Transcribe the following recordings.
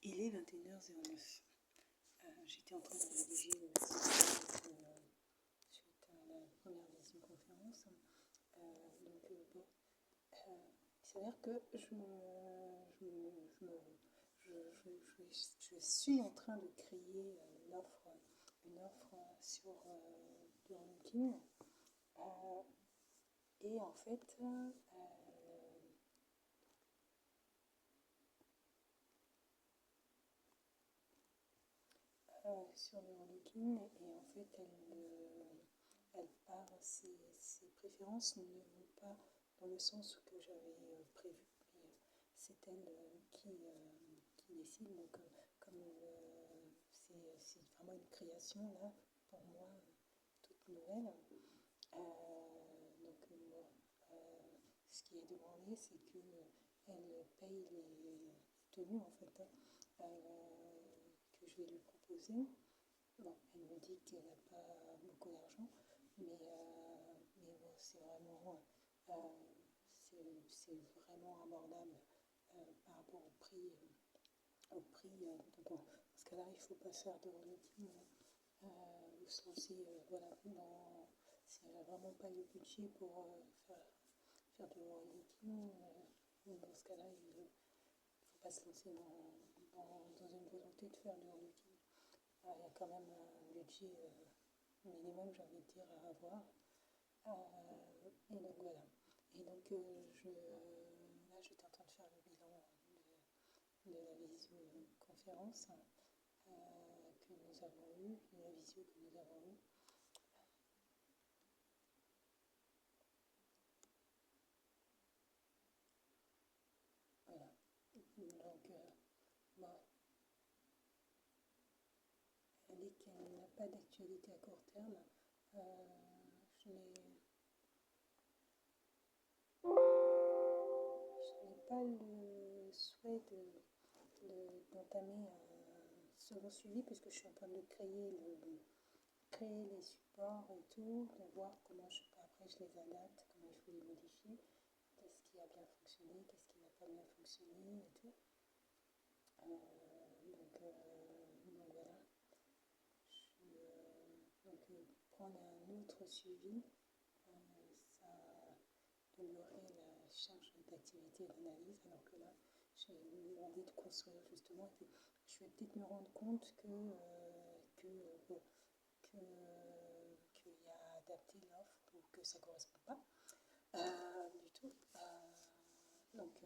Il est 21h09. J'étais en train de rédiger le suite à la première visioconférence. Bon, il s'avère que je suis en train de créer une offre sur du LinkedIn. Et en fait, sur le LinkedIn, et en fait, elle part, ses préférences ne vont pas dans le sens que j'avais prévu. Mais c'est elle qui décide. Donc, comme c'est vraiment une création là, pour moi, toute nouvelle. Ce qui est demandé, c'est qu'elle paye les tenues en fait, que je vais lui proposer. Bon, elle me dit qu'elle n'a pas beaucoup d'argent, mais bon, c'est vraiment abordable par rapport au prix. Donc, dans ce cas-là, il ne faut pas faire de relooking ou se lancer si elle n'a vraiment pas le budget pour faire du relooking. Dans ce cas-là, il ne faut pas se lancer dans une volonté de faire du relooking. Il y a quand même un budget minimum, j'ai envie de dire, à avoir. Et donc voilà. Et donc là, j'étais en train de faire le bilan de la visioconférence que nous avons eue, la visio que nous avons eue. Voilà. Donc, bon. Elle dit qu'elle n'a pas d'actualité à court terme. Je n'ai pas le souhait d'entamer un second suivi puisque je suis en train de créer les supports et tout, de voir comment après je les adapte, comment il faut les modifier, qu'est-ce qui a bien fonctionné, qu'est-ce qui n'a pas bien fonctionné et tout. Donc voilà. Prendre un autre suivi, ça doublerait la charge d'activité et d'analyse, alors que là, j'ai envie de construire justement. Et puis, je vais peut-être me rendre compte qu'il y a adapté l'offre ou que ça ne correspond pas du tout. Donc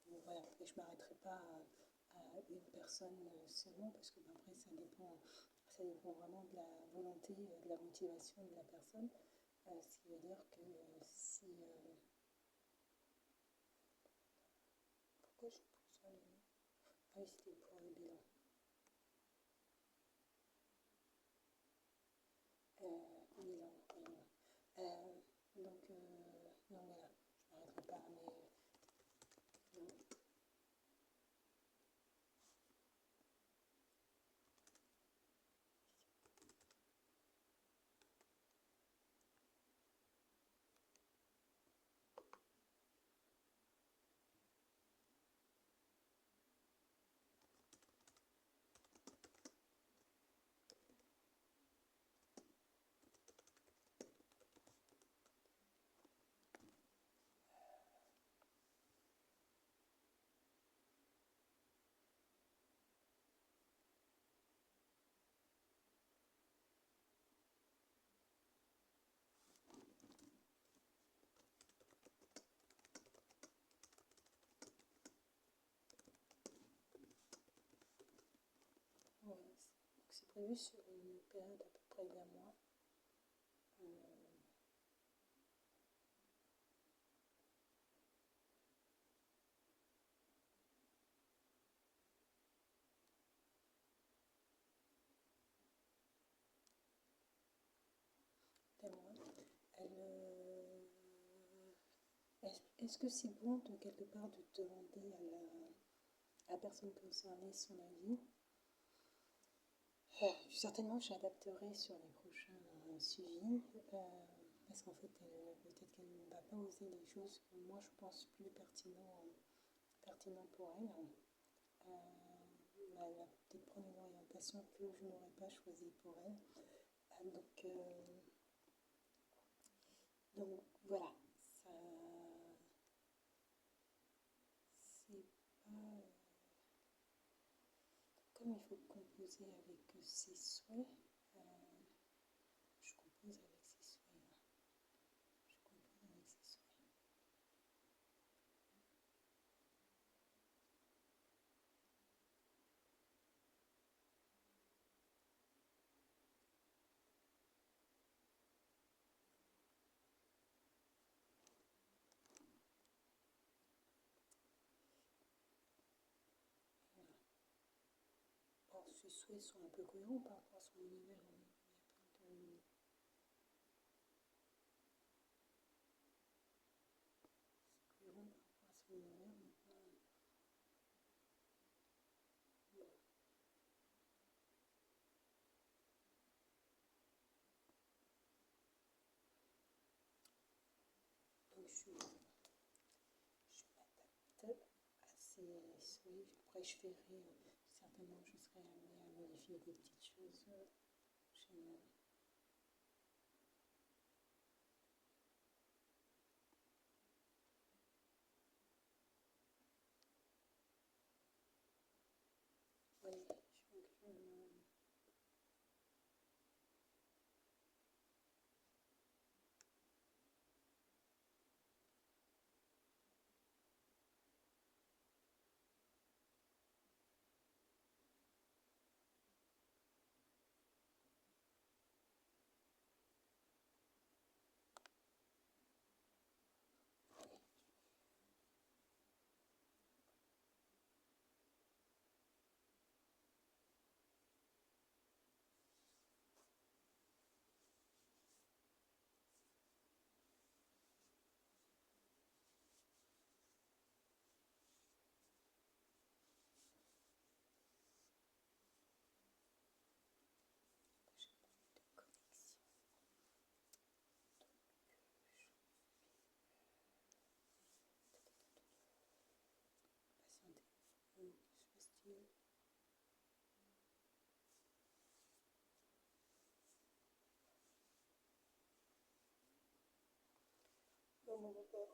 voilà, et je ne m'arrêterai pas à une personne seulement parce que après ça dépend vraiment de la volonté, de la motivation de la personne. Ce qui veut dire que si... pourquoi je pousse sur les... Ah oui, c'était pour le bilan. Bilan. Donc voilà, je ne m'arrêterai pas, mais... non. Voilà, donc c'est prévu sur une période à peu près d'un mois. Est-ce que c'est bon de quelque part de demander à la personne concernée son avis? Certainement, j'adapterai sur les prochains suivis parce qu'en fait, peut-être qu'elle ne va pas oser des choses que moi je pense plus pertinent pour elle. elle va peut-être prendre une orientation que je n'aurais pas choisie pour elle. Donc voilà, ça c'est pas comme il faut composer avec ses souhaits, je compose avec ses souhaits. Je compose avec ses souhaits. Voilà. Bon, ses souhaits sont un peu cohérents par rapport à son univers. Il y a plein de... C'est cohérent par rapport à son univers. Maintenant, voilà. Donc je m'adapte à ces souhaits. Après, je verrai, certainement, je serai amenée à modifier des petites choses chez moi. Oui, j'ai pas eu de connexion. Patientez. Je fastidie. Bon, bon.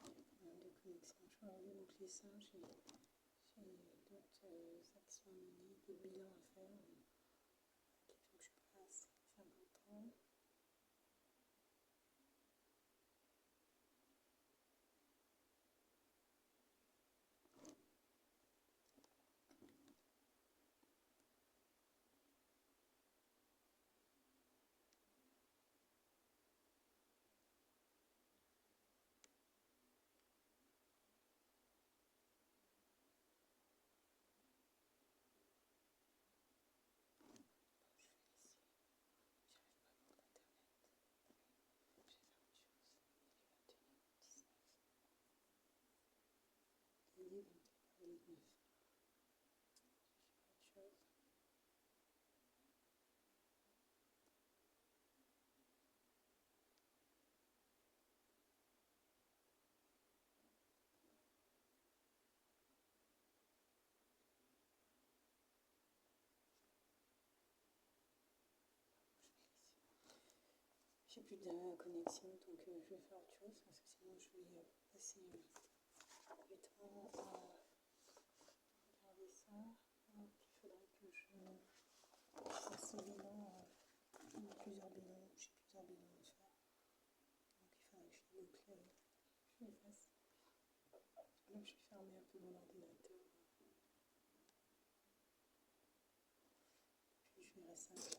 De connexion. Je vais enlever mon clisson. J'ai d'autres actions à mener, d'autres bilans à faire. Qu'il faut que je passe. C'est important. Je vais faire autre chose. Il est 21h09. Je vais faire autre chose. J'ai plus de connexion, donc je vais faire autre chose parce que sinon je vais passer du temps à Donc il faudrait que je fasse ce bilan, plusieurs bilans, j'ai plusieurs bilans à faire. Donc il faudrait que je les boucle, je les fasse. Là je vais fermer un peu mon ordinateur. Puis je verrai ça.